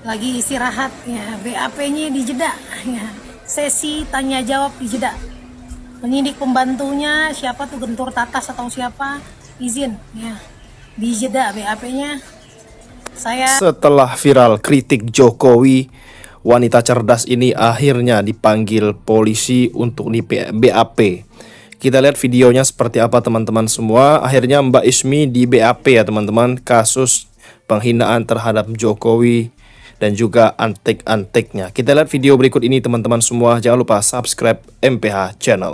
lagi istirahat ya, BAP-nya di jeda ya, sesi tanya jawab di jeda. Penyidik pembantunya siapa tuh, Gentur Tatas atau siapa, izin ya, di jeda BAP-nya. Setelah viral kritik Jokowi, wanita cerdas ini akhirnya dipanggil polisi untuk di BAP. Kita lihat videonya seperti apa teman-teman semua. Akhirnya Mbak Ismi di BAP ya teman-teman, kasus penghinaan terhadap Jokowi dan juga antek-anteknya. Kita lihat video berikut ini teman-teman semua. Jangan lupa subscribe MPH Channel.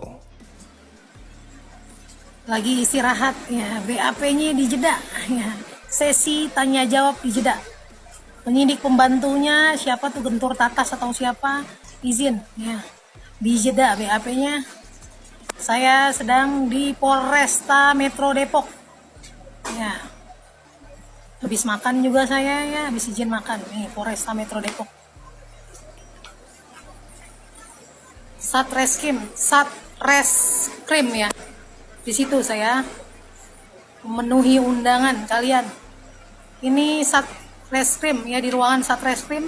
Lagi istirahat ya, BAP-nya di jeda ya, sesi tanya jawab di jeda. Penyidik pembantunya siapa tuh, Gentur Tatas atau siapa, izin ya, di jeda BAP-nya. Saya sedang di Polresta Metro Depok ya, habis makan juga saya ya, habis izin makan nih, Polresta Metro Depok. Satreskrim ya, di situ saya memenuhi undangan kalian. Ini Satreskrim ya, di ruangan Satreskrim.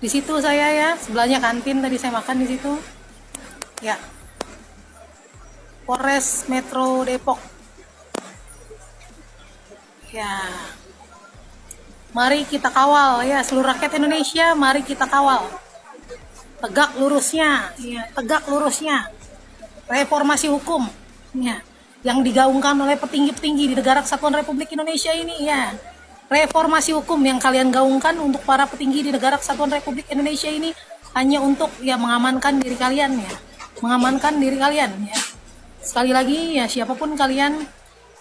Di situ saya ya, sebelahnya kantin, tadi saya makan di situ. Ya. Polres Metro Depok. Ya. Mari kita kawal ya, seluruh rakyat Indonesia, mari kita kawal. Tegak lurusnya, ya, tegak lurusnya. Reformasi hukum ya, yang digaungkan oleh petinggi-petinggi di negara Kesatuan Republik Indonesia ini ya. Reformasi hukum yang kalian gaungkan untuk para petinggi di negara Kesatuan Republik Indonesia ini hanya untuk ya mengamankan diri kalian ya. Mengamankan diri kalian ya. Sekali lagi ya, siapapun kalian,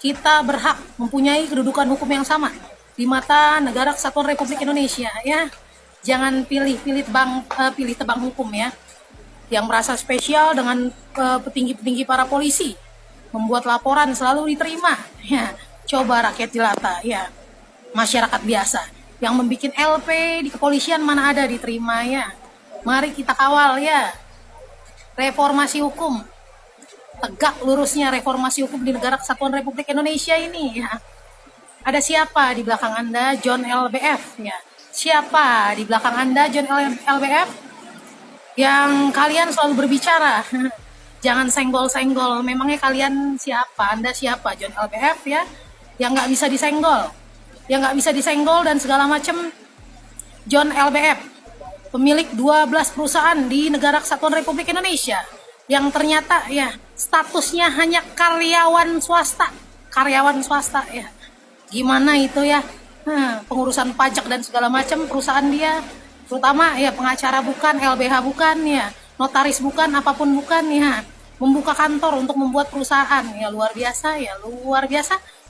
kita berhak mempunyai kedudukan hukum yang sama di mata negara Kesatuan Republik Indonesia ya. Jangan pilih tebang hukum ya. Yang merasa spesial dengan petinggi-petinggi para polisi membuat laporan selalu diterima ya. Coba rakyat jelata ya, masyarakat biasa yang membuat LP di kepolisian mana ada diterima ya. Mari kita kawal ya, reformasi hukum, tegak lurusnya reformasi hukum di negara Kesatuan Republik Indonesia ini ya. Ada siapa di belakang Anda? John LBF ya. Siapa di belakang Anda, John LBF? Yang kalian selalu berbicara, jangan senggol-senggol. Memangnya kalian siapa? Anda siapa? John LBF ya, yang nggak bisa disenggol, dan segala macam. John LBF, pemilik 12 perusahaan di negara Kesatuan Republik Indonesia, yang ternyata ya statusnya hanya karyawan swasta ya. Gimana itu ya? Pengurusan pajak dan segala macam perusahaan dia, terutama ya pengacara bukan, LBH bukan ya, notaris bukan, apapun bukan ya, membuka kantor untuk membuat perusahaan ya, luar biasa,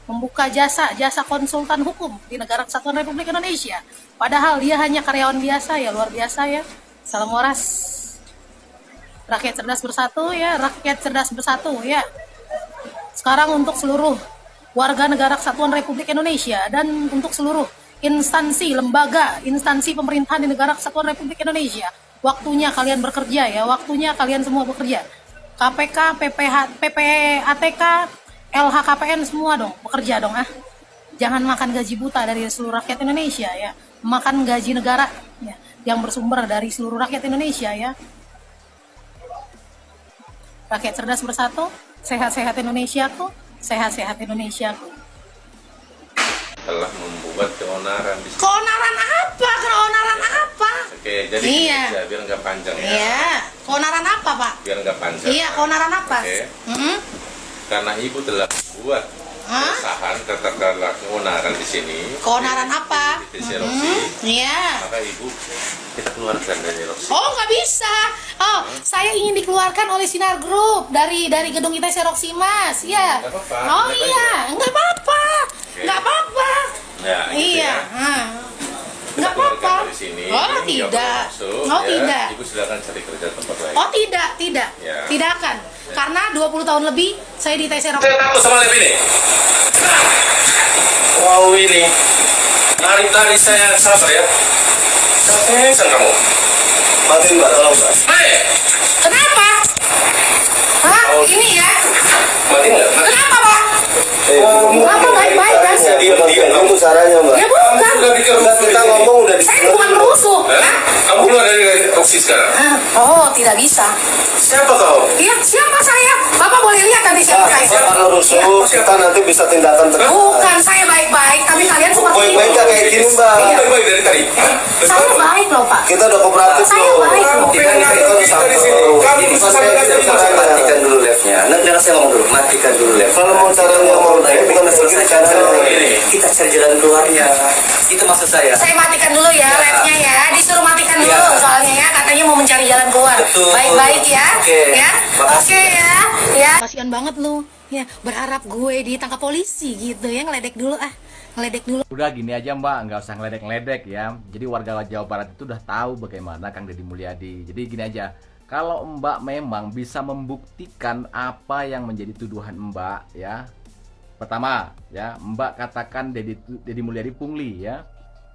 membuka jasa konsultan hukum di negara Kesatuan Republik Indonesia, padahal dia hanya karyawan biasa ya, luar biasa ya. Salam waras, rakyat cerdas bersatu ya, rakyat cerdas bersatu ya. Sekarang untuk seluruh warga negara Kesatuan Republik Indonesia dan untuk seluruh instansi, lembaga, instansi pemerintahan di negara Kesatuan Republik Indonesia, waktunya kalian bekerja ya, waktunya kalian semua bekerja. KPK, PPATK, LHKPN semua dong, bekerja dong ah. Jangan makan gaji buta dari seluruh rakyat Indonesia ya, makan gaji negara ya, yang bersumber dari seluruh rakyat Indonesia ya. Rakyat cerdas bersatu, sehat-sehat Indonesiaku, sehat-sehat Indonesiaku. Telah membuat keonaran di sini. Keonaran apa? Oke, jadi iya. aja, biar nggak panjang ya. Iya, keonaran apa Pak? Biar nggak panjang. Iya, keonaran apa? Oke. Karena ibu telah buat keresahan katakanlah keonaran di sini. Keonaran apa? Di Roxy. Iya. Maka ibu kita keluarkan dari Roxy. Oh, nggak bisa. Oh, saya ingin dikeluarkan oleh Sinar Group dari gedung ITC Roxy Mas. Ya. Nggak apa-apa. Oh iya, nggak apa-apa. Oke. Nggak apa-apa. Ya, gitu Iya. ya. Nggak apa-apa. Dari sini. Oh Nggak tidak. masuk, Oh ya. tidak. Ibu silakan cari kerja tempat lain. Oh tidak. Ya. Tidak akan. Karena 20 tahun lebih saya di ITC Roxy. Saya takut sama Lev ini. Wow ini. Hari-hari saya sabar ya. Kesan kamu. Matiin Mbak, tolong Mbak. Hei. Kenapa? Hah? Ini ya? Matiin nggak? Kenapa Pak? Kenapa baik-baik kan? Diam, kamu caranya Mbak. Ya bukan. Sudah bikin Tentang ngomong udah Saya bukan merusuh. Hah? Kamu keluar dari taksi sekarang. Oh, tidak bisa. Siapa kau? Iya, siapa saya? Bapak boleh lihat nanti siapa saya. Kalau rusuh, kita nanti bisa tindakan tegas. Bukan, saya baik-baik, tapi kalian suka Baik-baik gak kayak gini, Mbak. Kamu baik-baik dari tadi. Hah? Saya baik loh, Pak. Kita udah kooperatif Saya loh. baik loh. Kita ini kan satu. Kamu bisa sampai tadi Matikan dulu live-nya. Nanti saya ngomong dulu. Matikan dulu live. Kalau mau caranya mau naik, bukan selesaikan ini. kita cari jalan keluarnya. Itu maksud saya. Saya matikan dulu ya live-nya ya. Disuruh matikan dulu soalnya ya. Katanya mau mencari jalan keluar. Betul. Baik-baik ya. Oke. Ya. Makasih. Oke ya. Ya. Kasihan banget lu. Ya, berharap gue ditangkap polisi gitu ya. Ngeledek dulu ah. Ngeledek dulu. Udah gini aja Mbak, nggak usah ngeledek-ngeledek ya. Jadi warga Jawa Barat itu udah tahu bagaimana Kang Deddy Mulyadi. Jadi gini aja, kalau Mbak memang bisa membuktikan apa yang menjadi tuduhan Mbak ya. Pertama ya, Mbak katakan Deddy Mulyadi pungli ya.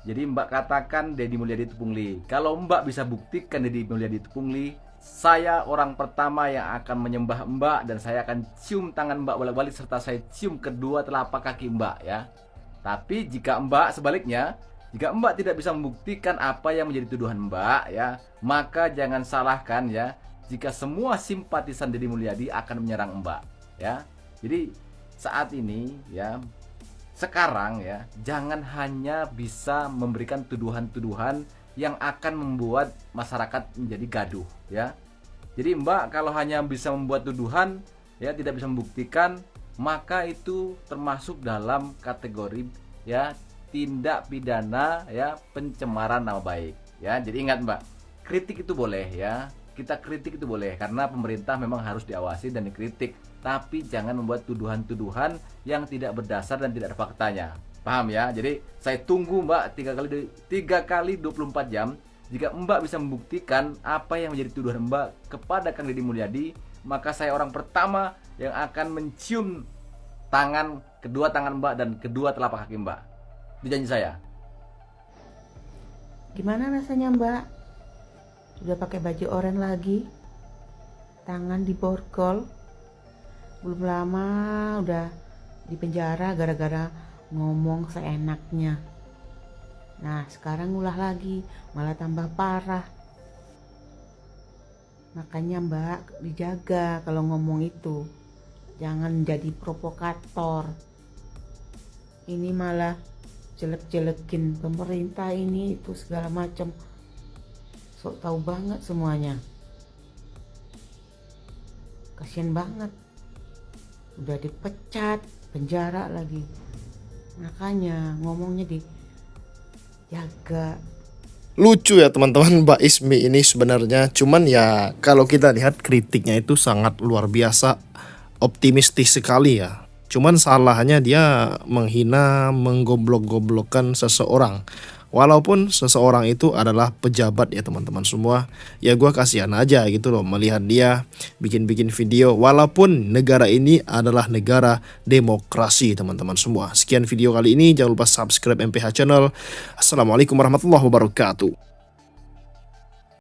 Jadi Mbak katakan Deddy Mulyadi itu pungli. Kalau Mbak bisa buktikan Deddy Mulyadi itu pungli, saya orang pertama yang akan menyembah Mbak dan saya akan cium tangan Mbak bolak-balik serta saya cium kedua telapak kaki Mbak ya. Tapi jika Mbak sebaliknya, jika Mbak tidak bisa membuktikan apa yang menjadi tuduhan Mbak ya, maka jangan salahkan ya jika semua simpatisan Deddy Mulyadi akan menyerang Mbak ya. Jadi saat ini ya, sekarang ya, jangan hanya bisa memberikan tuduhan-tuduhan yang akan membuat masyarakat menjadi gaduh ya. Jadi Mbak kalau hanya bisa membuat tuduhan ya, tidak bisa membuktikan, maka itu termasuk dalam kategori ya tindak pidana ya pencemaran nama baik ya. Jadi ingat Mbak, kritik itu boleh ya, kita kritik itu boleh karena pemerintah memang harus diawasi dan dikritik, tapi jangan membuat tuduhan-tuduhan yang tidak berdasar dan tidak ada faktanya. Paham ya? Jadi saya tunggu Mbak 3 kali 24 jam. Jika Mbak bisa membuktikan apa yang menjadi tuduhan Mbak kepada Kang Deddy Mulyadi, maka saya orang pertama yang akan mencium kedua tangan Mbak dan kedua telapak kaki Mbak. Itu janji saya. Gimana rasanya Mbak? Sudah pakai baju oranye lagi, tangan diborgol, belum lama udah di penjara gara-gara ngomong seenaknya. Nah sekarang ulah lagi, malah tambah parah. Makanya Mbak dijaga kalau ngomong itu, jangan jadi provokator. Ini malah jelek-jelekin pemerintah ini itu segala macam. Sok tahu banget semuanya. Kasian banget. Udah dipecat, penjara lagi. Makanya ngomongnya dijaga. Lucu ya teman-teman, Mbak Ismi ini sebenarnya. Cuman ya kalau kita lihat kritiknya itu sangat luar biasa, optimistis sekali ya. Cuman salahnya dia menghina, menggoblok-goblokkan seseorang. Walaupun seseorang itu adalah pejabat ya teman-teman semua. Ya gue kasihan aja gitu loh melihat dia bikin-bikin video. Walaupun negara ini adalah negara demokrasi teman-teman semua. Sekian video kali ini, jangan lupa subscribe MPH Channel. Assalamualaikum warahmatullahi wabarakatuh.